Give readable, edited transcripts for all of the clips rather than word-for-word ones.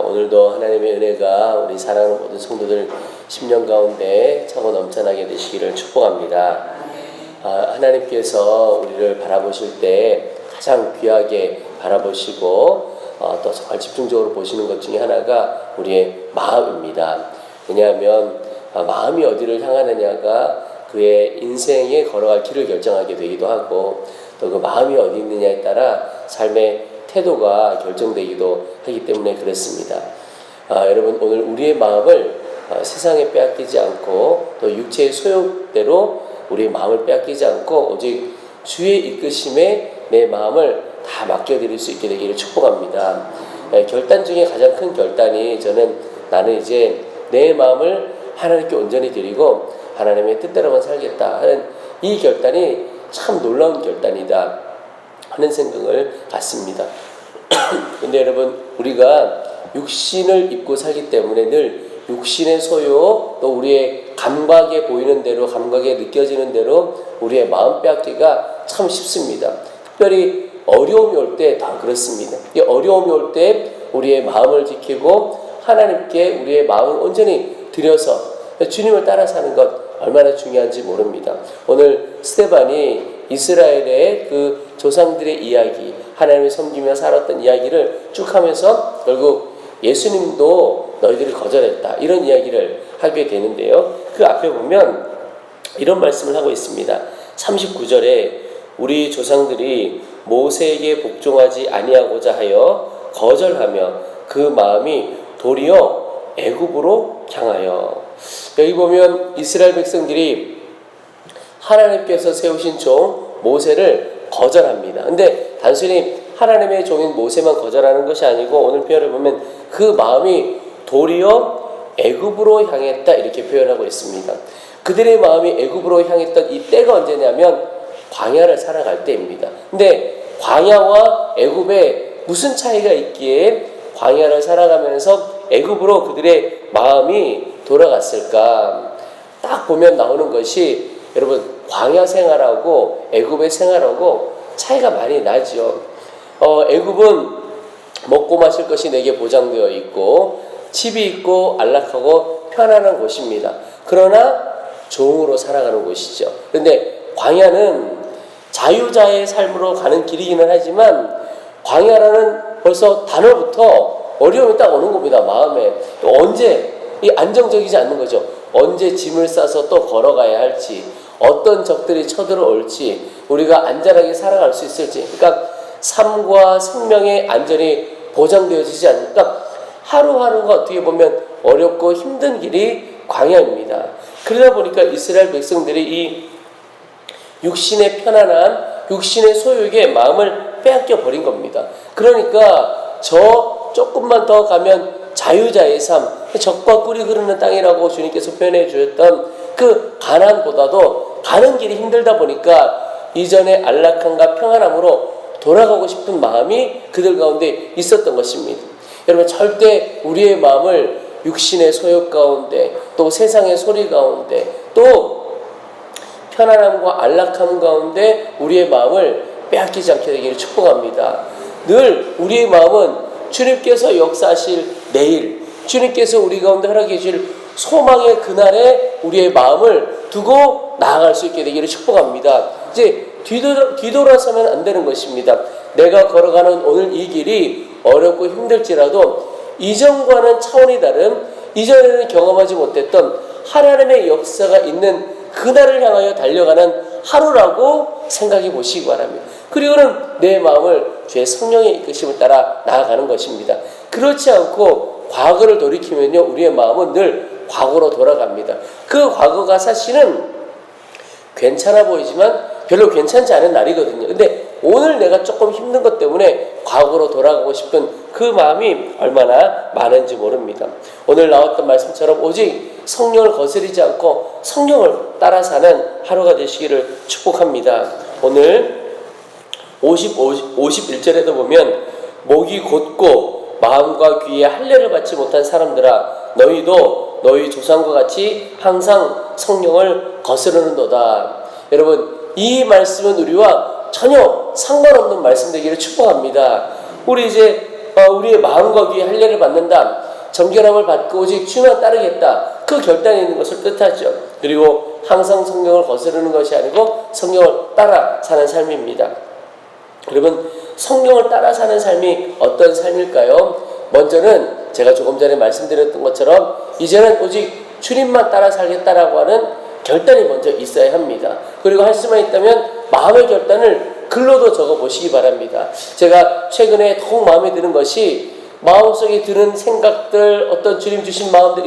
오늘도 하나님의 은혜가 우리 사랑하는 모든 성도들 심령 가운데 차고 넘쳐나게 되시기를 축복합니다. 하나님께서 우리를 바라보실 때 가장 귀하게 바라보시고 또 정말 집중적으로 보시는 것 중에 하나가 우리의 마음입니다. 왜냐하면 마음이 어디를 향하느냐가 그의 인생에 걸어갈 길을 결정하게 되기도 하고, 또 그 마음이 어디 있느냐에 따라 삶의 태도가 결정되기도 하기 때문에 그렇습니다. 여러분, 오늘 우리의 마음을 세상에 빼앗기지 않고 또 육체의 소욕대로 우리의 마음을 빼앗기지 않고 오직 주의 이끄심에 내 마음을 다 맡겨드릴 수 있게 되기를 축복합니다. 결단 중에 가장 큰 결단이 나는 이제 내 마음을 하나님께 온전히 드리고 하나님의 뜻대로만 살겠다 하는 이 결단이 참 놀라운 결단이다 하는 생각을 갖습니다. 근데 여러분, 우리가 육신을 입고 살기 때문에 늘 육신의 소유, 또 우리의 감각에 보이는 대로, 감각에 느껴지는 대로 우리의 마음 빼앗기가 참 쉽습니다. 특별히 어려움이 올 때 더 그렇습니다. 이 어려움이 올 때 우리의 마음을 지키고 하나님께 우리의 마음을 온전히 드려서 주님을 따라 사는 것 얼마나 중요한지 모릅니다. 오늘 스데반이 이스라엘의 그 조상들의 이야기, 하나님을 섬기며 살았던 이야기를 쭉 하면서 결국 예수님도 너희들이 거절했다, 이런 이야기를 하게 되는데요. 그 앞에 보면 이런 말씀을 하고 있습니다. 39절에 우리 조상들이 모세에게 복종하지 아니하고자 하여 거절하며 그 마음이 도리어 애굽으로 향하여. 여기 보면 이스라엘 백성들이 하나님께서 세우신 종 모세를 거절합니다. 근데 단순히 하나님의 종인 모세만 거절하는 것이 아니고 오늘 표현을 보면 그 마음이 도리어 애굽으로 향했다, 이렇게 표현하고 있습니다. 그들의 마음이 애굽으로 향했던 이 때가 언제냐면 광야를 살아갈 때입니다. 근데 광야와 애굽에 무슨 차이가 있기에 광야를 살아가면서 애굽으로 그들의 마음이 돌아갔을까? 딱 보면 나오는 것이, 여러분, 광야 생활하고 애굽의 생활하고 차이가 많이 나죠. 애굽은 먹고 마실 것이 내게 보장되어 있고 집이 있고 안락하고 편안한 곳입니다. 그러나 종으로 살아가는 곳이죠. 그런데 광야는 자유자의 삶으로 가는 길이기는 하지만 광야라는 벌써 단어부터 어려움이 딱 오는 겁니다. 마음에. 또 언제 이 안정적이지 않는 거죠. 언제 짐을 싸서 또 걸어가야 할지, 어떤 적들이 쳐들어올지, 우리가 안전하게 살아갈 수 있을지, 그러니까 삶과 생명의 안전이 보장되어지지 않으니까 하루하루가 어떻게 보면 어렵고 힘든 길이 광야입니다. 그러다 보니까 이스라엘 백성들이 이 육신의 편안함, 육신의 소유에 마음을 빼앗겨 버린 겁니다. 그러니까 조금만 더 가면 자유자의 삶, 적과 꿀이 흐르는 땅이라고 주님께서 표현해 주셨던 그 가나안보다도 가는 길이 힘들다 보니까 이전의 안락함과 평안함으로 돌아가고 싶은 마음이 그들 가운데 있었던 것입니다. 여러분, 절대 우리의 마음을 육신의 소욕 가운데, 또 세상의 소리 가운데, 또 편안함과 안락함 가운데 우리의 마음을 빼앗기지 않게 되기를 축복합니다. 늘 우리의 마음은 주님께서 역사하실 내일, 주님께서 우리 가운데 허락해 주실 소망의 그날에 우리의 마음을 두고 나아갈 수 있게 되기를 축복합니다. 이제 뒤돌아서면 안 되는 것입니다. 내가 걸어가는 오늘 이 길이 어렵고 힘들지라도 이전과는 차원이 다른, 이전에는 경험하지 못했던 하나님의 역사가 있는 그날을 향하여 달려가는 하루라고 생각해 보시기 바랍니다. 그리고는 내 마음을 주의 성령의 이끄심을 따라 나아가는 것입니다. 그렇지 않고 과거를 돌이키면요, 우리의 마음은 늘 과거로 돌아갑니다. 그 과거가 사실은 괜찮아 보이지만 별로 괜찮지 않은 날이거든요. 근데 오늘 내가 조금 힘든 것 때문에 과거로 돌아가고 싶은 그 마음이 얼마나 많은지 모릅니다. 오늘 나왔던 말씀처럼 오직 성령을 거스르지 않고 성령을 따라 사는 하루가 되시기를 축복합니다. 오늘 51절에도 보면 목이 곧고 마음과 귀에 할례를 받지 못한 사람들아, 너희도 너희 조상과 같이 항상 성령을 거스르는도다. 여러분, 이 말씀은 우리와 전혀 상관없는 말씀 되기를 축복합니다. 우리 이제 우리의 마음과 귀에 할례를 받는다. 정결함을 받고 오직 주만 따르겠다. 그 결단이 있는 것을 뜻하죠. 그리고 항상 성경을 거스르는 것이 아니고 성경을 따라 사는 삶입니다. 여러분, 성경을 따라 사는 삶이 어떤 삶일까요? 먼저는 제가 조금 전에 말씀드렸던 것처럼 이제는 오직 주님만 따라 살겠다라고 하는 결단이 먼저 있어야 합니다. 그리고 할 수만 있다면 마음의 결단을 글로도 적어보시기 바랍니다. 제가 최근에 더욱 마음에 드는 것이 마음속에 드는 생각들, 어떤 주님 주신 마음들,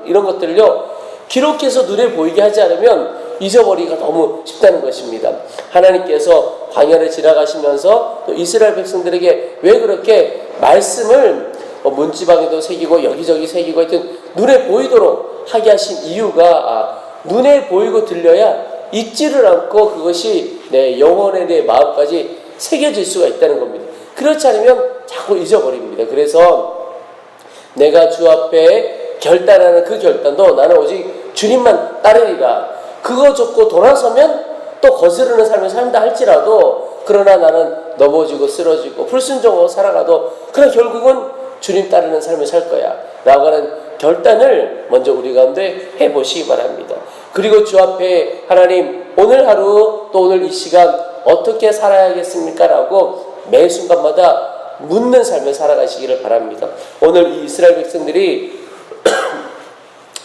이런 것들을요 기록해서 눈에 보이게 하지 않으면 잊어버리기가 너무 쉽다는 것입니다. 하나님께서 광야를 지나가시면서 또 이스라엘 백성들에게 왜 그렇게 말씀을 문지방에도 새기고 여기저기 새기고 하여튼 눈에 보이도록 하게 하신 이유가 눈에 보이고 들려야 잊지를 않고 그것이 내 영혼에 내 마음까지 새겨질 수가 있다는 겁니다. 그렇지 않으면 자꾸 잊어버립니다. 그래서 내가 주 앞에 결단하는 그 결단도 나는 오직 주님만 따르리라. 그거 적고 돌아서면 또 거스르는 삶을 산다 할지라도 그러나 나는 넘어지고 쓰러지고 불순종하고 살아가도 그러나 결국은 주님 따르는 삶을 살 거야 라고 하는 결단을 먼저 우리 가운데 해보시기 바랍니다. 그리고 주 앞에 하나님 오늘 하루 또 오늘 이 시간 어떻게 살아야겠습니까? 라고 매 순간마다 묻는 삶을 살아가시기를 바랍니다. 오늘 이 이스라엘 백성들이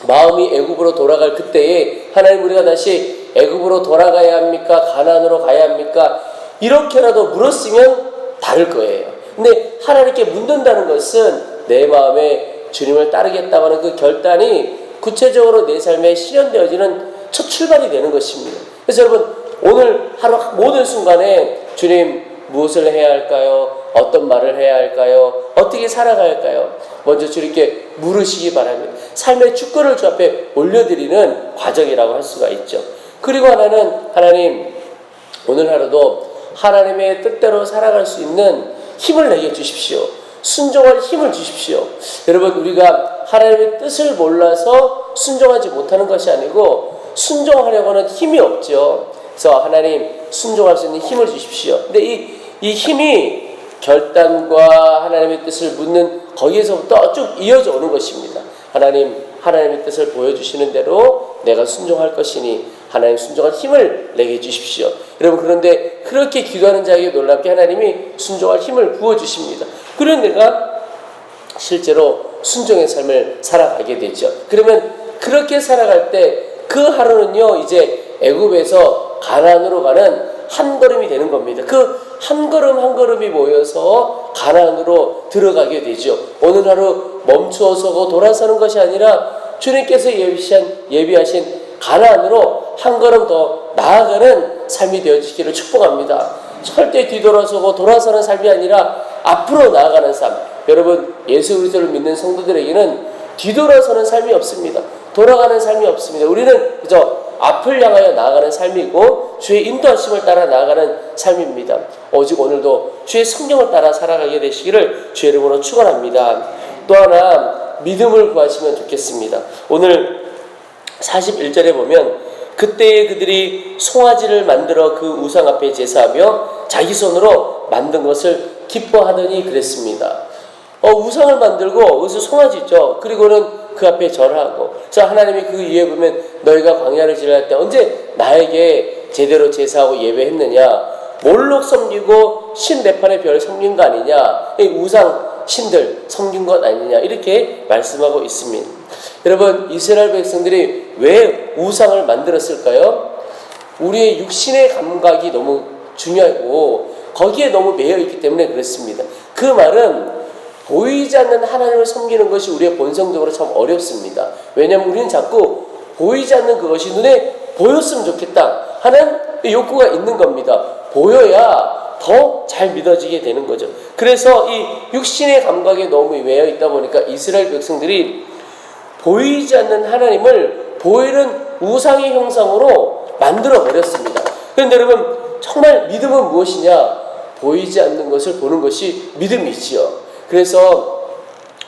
마음이 애굽으로 돌아갈 그때에 하나님 우리가 다시 애굽으로 돌아가야 합니까? 가나안으로 가야 합니까? 이렇게라도 물었으면 다를 거예요. 근데 하나님께 묻는다는 것은 내 마음에 주님을 따르겠다고 하는 그 결단이 구체적으로 내 삶에 실현되어지는 첫 출발이 되는 것입니다. 그래서 여러분 오늘 하루 모든 순간에 주님 무엇을 해야 할까요? 어떤 말을 해야 할까요? 어떻게 살아가야 할까요? 먼저 주님께 물으시기 바랍니다. 삶의 주권을 주 앞에 올려드리는 과정이라고 할 수가 있죠. 그리고 하나는 하나님 오늘 하루도 하나님의 뜻대로 살아갈 수 있는 힘을 내게 주십시오. 순종할 힘을 주십시오. 여러분 우리가 하나님의 뜻을 몰라서 순종하지 못하는 것이 아니고 순종하려고 하는 힘이 없죠. 그래서 하나님 순종할 수 있는 힘을 주십시오. 근데 이 힘이 결단과 하나님의 뜻을 묻는 거기에서부터 쭉 이어져 오는 것입니다. 하나님의 뜻을 보여주시는 대로 내가 순종할 것이니 하나님 순종할 힘을 내게 주십시오. 여러분 그런데 그렇게 기도하는 자에게 놀랍게 하나님이 순종할 힘을 부어주십니다. 그런 내가 실제로 순종의 삶을 살아가게 되죠. 그러면 그렇게 살아갈 때 그 하루는요 이제 애굽에서 가나안으로 가는 한 걸음이 되는 겁니다. 그 한 걸음 한 걸음이 모여서 가나안으로 들어가게 되죠. 오늘 하루 멈추어서고 돌아서는 것이 아니라 주님께서 예비하신 가나안으로 한 걸음 더 나아가는 삶이 되어지기를 축복합니다. 절대 뒤돌아서고 돌아서는 삶이 아니라 앞으로 나아가는 삶. 여러분 예수 그리스도를 믿는 성도들에게는 뒤돌아서는 삶이 없습니다. 돌아가는 삶이 없습니다. 우리는 그저 앞을 향하여 나아가는 삶이고 주의 인도하심을 따라 나아가는 삶입니다. 오직 오늘도 주의 성령을 따라 살아가게 되시기를 주의 이름으로 축원합니다. 또 하나 믿음을 구하시면 좋겠습니다. 오늘 41절에 보면 그때에 그들이 송아지를 만들어 그 우상 앞에 제사하며 자기 손으로 만든 것을 기뻐하더니 그랬습니다. 우상을 만들고 그것을 송아지죠. 그리고는 그 앞에 절하고. 자, 하나님이 그 이유에 보면 너희가 광야를 지날 때 언제 나에게 제대로 제사하고 예배했느냐? 몰록 섬기고 신레판의 별 섬긴 거 아니냐? 우상 신들 섬긴 것 아니냐? 이렇게 말씀하고 있습니다. 여러분 이스라엘 백성들이 왜 우상을 만들었을까요? 우리의 육신의 감각이 너무 중요하고 거기에 너무 매여있기 때문에 그렇습니다. 그 말은 보이지 않는 하나님을 섬기는 것이 우리의 본성적으로 참 어렵습니다. 왜냐하면 우리는 자꾸 보이지 않는 그것이 눈에 보였으면 좋겠다 하는 욕구가 있는 겁니다. 보여야 더 잘 믿어지게 되는 거죠. 그래서 이 육신의 감각에 너무 매여 있다 보니까 이스라엘 백성들이 보이지 않는 하나님을 보이는 우상의 형상으로 만들어 버렸습니다. 그런데 여러분 정말 믿음은 무엇이냐? 보이지 않는 것을 보는 것이 믿음이지요. 그래서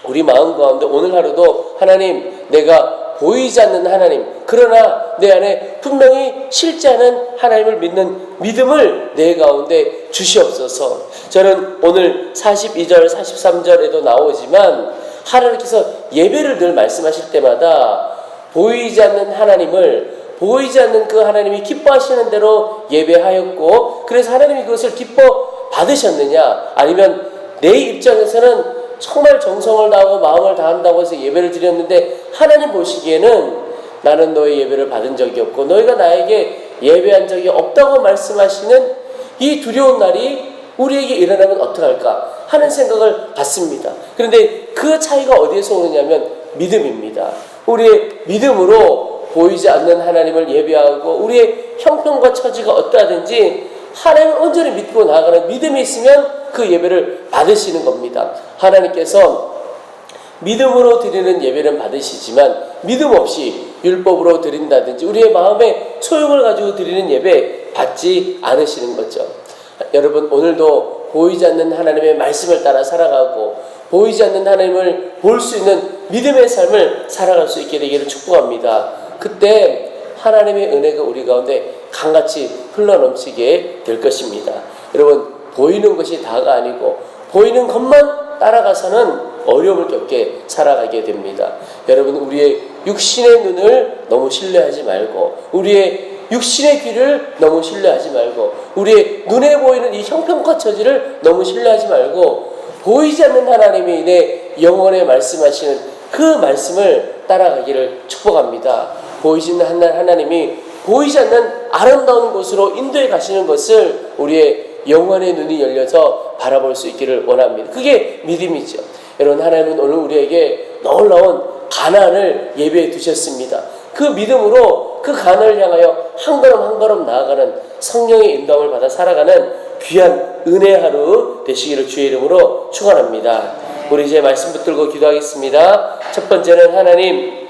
우리 마음 가운데 오늘 하루도 하나님 내가 보이지 않는 하나님 그러나 내 안에 분명히 실지 않은 하나님을 믿는 믿음을 내 가운데 주시옵소서. 저는 오늘 42절 43절에도 나오지만 하나님께서 예배를 늘 말씀하실 때마다 보이지 않는 하나님을, 보이지 않는 그 하나님이 기뻐하시는 대로 예배하였고, 그래서 하나님이 그것을 기뻐 받으셨느냐, 아니면 내 입장에서는 정말 정성을 다하고 마음을 다한다고 해서 예배를 드렸는데 하나님 보시기에는 나는 너의 예배를 받은 적이 없고 너희가 나에게 예배한 적이 없다고 말씀하시는 이 두려운 날이 우리에게 일어나면 어떡할까 하는 생각을 갖습니다. 그런데 그 차이가 어디에서 오느냐면 믿음입니다. 우리의 믿음으로 보이지 않는 하나님을 예배하고 우리의 형편과 처지가 어떠하든지 하나님을 온전히 믿고 나아가는 믿음이 있으면 그 예배를 받으시는 겁니다. 하나님께서 믿음으로 드리는 예배는 받으시지만 믿음 없이 율법으로 드린다든지 우리의 마음의 소욕을 가지고 드리는 예배 받지 않으시는 거죠. 여러분, 오늘도 보이지 않는 하나님의 말씀을 따라 살아가고 보이지 않는 하나님을 볼 수 있는 믿음의 삶을 살아갈 수 있게 되기를 축복합니다. 그때 하나님의 은혜가 우리 가운데 강같이 흘러넘치게 될 것입니다. 여러분, 보이는 것이 다가 아니고 보이는 것만 따라가서는 어려움을 겪게 살아가게 됩니다. 여러분, 우리의 육신의 눈을 너무 신뢰하지 말고 우리의 육신의 귀를 너무 신뢰하지 말고 우리의 눈에 보이는 이 형편과 처지를 너무 신뢰하지 말고 보이지 않는 하나님이 내 영혼에 말씀하시는 그 말씀을 따라가기를 축복합니다. 보이지 않는 하나님이 보이지 않는 아름다운 곳으로 인도해 가시는 것을 우리의 영혼의 눈이 열려서 바라볼 수 있기를 원합니다. 그게 믿음이죠. 여러분, 하나님은 오늘 우리에게 놀라운 가나안을 예배해 두셨습니다. 그 믿음으로 그 가나안을 향하여 한 걸음 한 걸음 나아가는 성령의 인도함을 받아 살아가는 귀한 은혜 하루 되시기를 주의 이름으로 축원합니다. 우리 이제 말씀 붙들고 기도하겠습니다. 첫 번째는 하나님,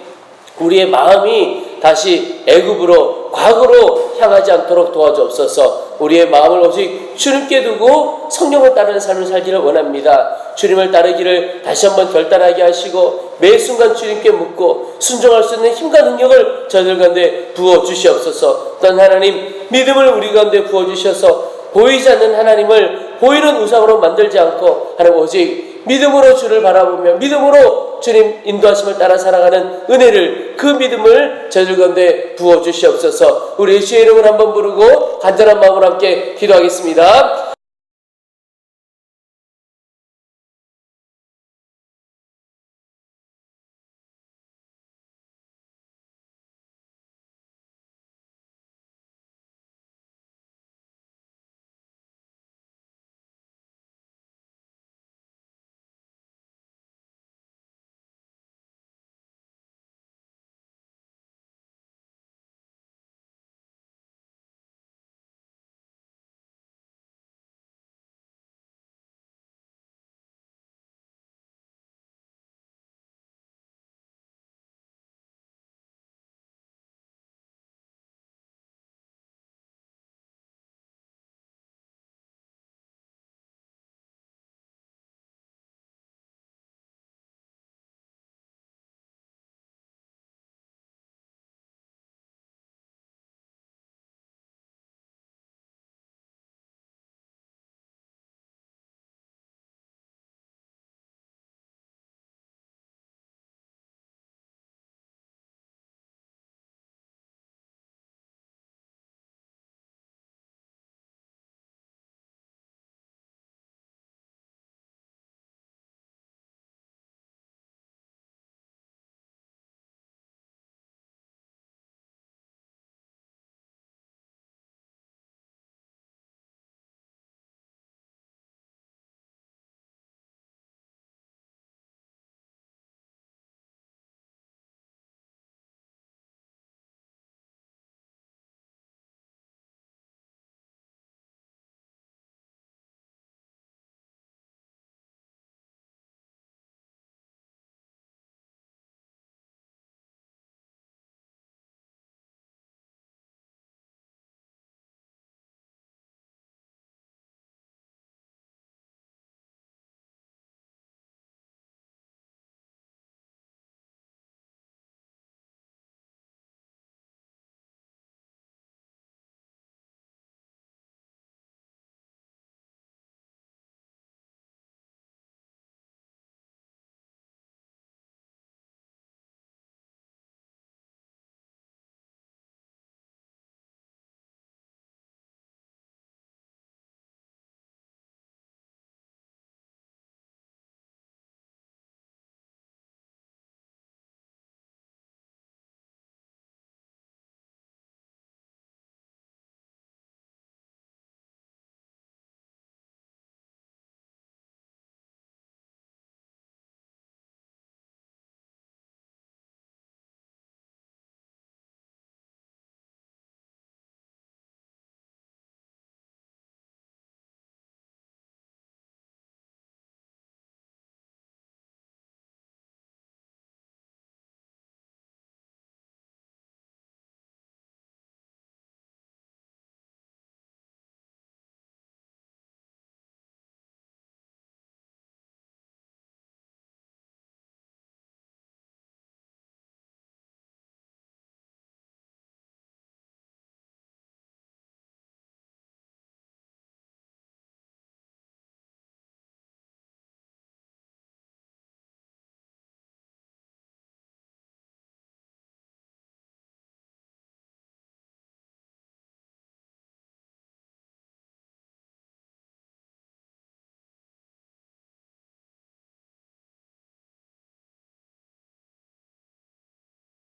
우리의 마음이 다시 애굽으로 과거로 향하지 않도록 도와주옵소서. 우리의 마음을 오직 주님께 두고 성령을 따르는 삶을 살기를 원합니다. 주님을 따르기를 다시 한번 결단하게 하시고 매 순간 주님께 묻고 순종할 수 있는 힘과 능력을 저희들 가운데 부어주시옵소서. 또한 하나님, 믿음을 우리 가운데 부어주셔서 보이지 않는 하나님을 보이는 우상으로 만들지 않고 하나님 오직 믿음으로 주를 바라보며 믿음으로 주님 인도하심을 따라 살아가는 은혜를, 그 믿음을 저희들 가운데 부어주시옵소서. 우리 예수의 이름을 한번 부르고 간절한 마음으로 함께 기도하겠습니다.